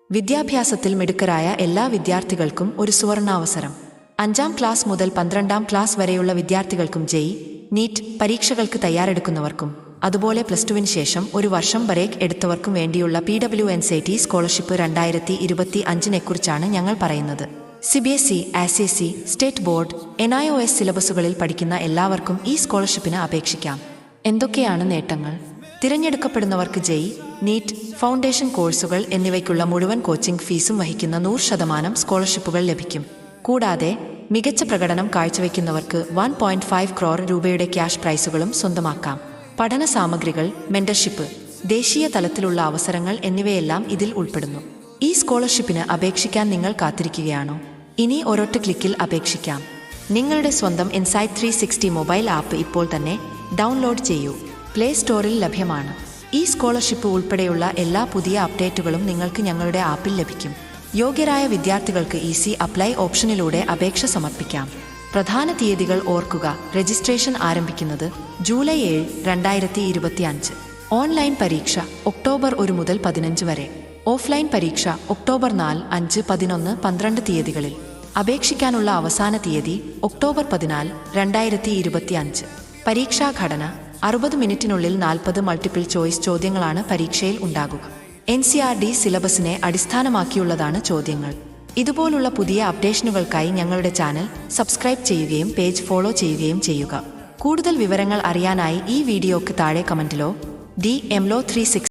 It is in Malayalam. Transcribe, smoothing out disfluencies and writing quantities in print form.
വിദ്യാഭ്യാസത്തിൽ മിടുക്കരായ എല്ലാ വിദ്യാർത്ഥികൾക്കും ഒരു സുവർണാവസരം. 5ാം ക്ലാസ് മുതൽ 12ാം ക്ലാസ് വരെയുള്ള വിദ്യാർത്ഥികൾക്കും ജെഇഇ, നീറ്റ് പരീക്ഷകൾക്ക് തയ്യാറെടുക്കുന്നവർക്കും അതുപോലെ +2-ന് ശേഷം ഒരു വർഷം ബ്രേക്ക് എടുത്തവർക്കും വേണ്ടിയുള്ള PWNCT സ്കോളർഷിപ്പ് 2025-നെക്കുറിച്ചാണ് ഞങ്ങൾ പറയുന്നത്. CBSE, ICSE, state board, NIOS സിലബസുകളിൽ പഠിക്കുന്ന എല്ലാവർക്കും ഈ സ്കോളർഷിപ്പിന് അപേക്ഷിക്കാം. എന്തൊക്കെയാണ് നേട്ടങ്ങൾ? തിരഞ്ഞെടുക്കപ്പെടുന്നവർക്ക് ജെഇഇ, നീറ്റ്, ഫൗണ്ടേഷൻ കോഴ്സുകൾ എന്നിവയ്ക്കുള്ള മുഴുവൻ കോച്ചിംഗ് ഫീസും വഹിക്കുന്ന 100% സ്കോളർഷിപ്പുകൾ ലഭിക്കും. കൂടാതെ മികച്ച പ്രകടനം കാഴ്ചവെക്കുന്നവർക്ക് 1.5 crore രൂപയുടെ ക്യാഷ് പ്രൈസുകളും സ്വന്തമാക്കാം. പഠന സാമഗ്രികൾ, മെന്റർഷിപ്പ്, ദേശീയ തലത്തിലുള്ള അവസരങ്ങൾ എന്നിവയെല്ലാം ഇതിൽ ഉൾപ്പെടുന്നു. ഈ സ്കോളർഷിപ്പിന് അപേക്ഷിക്കാൻ നിങ്ങൾ കാത്തിരിക്കുകയാണോ? ഇനി ഒരൊറ്റ ക്ലിക്കിൽ അപേക്ഷിക്കാം. നിങ്ങളുടെ സ്വന്തം ഇൻസൈറ്റ് 360 മൊബൈൽ ആപ്പ് ഇപ്പോൾ തന്നെ ഡൗൺലോഡ് ചെയ്യൂ. പ്ലേ സ്റ്റോറിൽ ലഭ്യമാണ്. ഈ സ്കോളർഷിപ്പ് ഉൾപ്പെടെയുള്ള എല്ലാ പുതിയ അപ്ഡേറ്റുകളും നിങ്ങൾക്ക് ഞങ്ങളുടെ ആപ്പിൽ ലഭിക്കും. യോഗ്യരായ വിദ്യാർത്ഥികൾക്ക് ഈസി അപ്ലൈ ഓപ്ഷനിലൂടെ അപേക്ഷ സമർപ്പിക്കാം. പ്രധാന തീയതികൾ ഓർക്കുക. രജിസ്ട്രേഷൻ ആരംഭിക്കുന്നത് ജൂലൈ 7, 2025. ഓൺലൈൻ പരീക്ഷ ഒക്ടോബർ 1 മുതൽ 15 വരെ. ഓഫ്ലൈൻ പരീക്ഷ ഒക്ടോബർ 4, 5, 11, 12 തീയതികളിൽ. അപേക്ഷിക്കാനുള്ള അവസാന തീയതി ഒക്ടോബർ 14, 2025. പരീക്ഷാഘടന 60 മിനിറ്റിനുള്ളിൽ 40 മൾട്ടിപ്പിൾ ചോയ്സ് ചോദ്യങ്ങളാണ് പരീക്ഷയിൽ ഉണ്ടാകുക. NCERT സിലബസിനെ അടിസ്ഥാനമാക്കിയുള്ളതാണ് ചോദ്യങ്ങൾ. ഇതുപോലുള്ള പുതിയ അപ്ഡേഷനുകൾക്കായി ഞങ്ങളുടെ ചാനൽ സബ്സ്ക്രൈബ് ചെയ്യുകയും പേജ് ഫോളോ ചെയ്യുകയും ചെയ്യുക. കൂടുതൽ വിവരങ്ങൾ അറിയാനായി ഈ വീഡിയോക്ക് താഴെ കമന്റിലോ DM-LO 360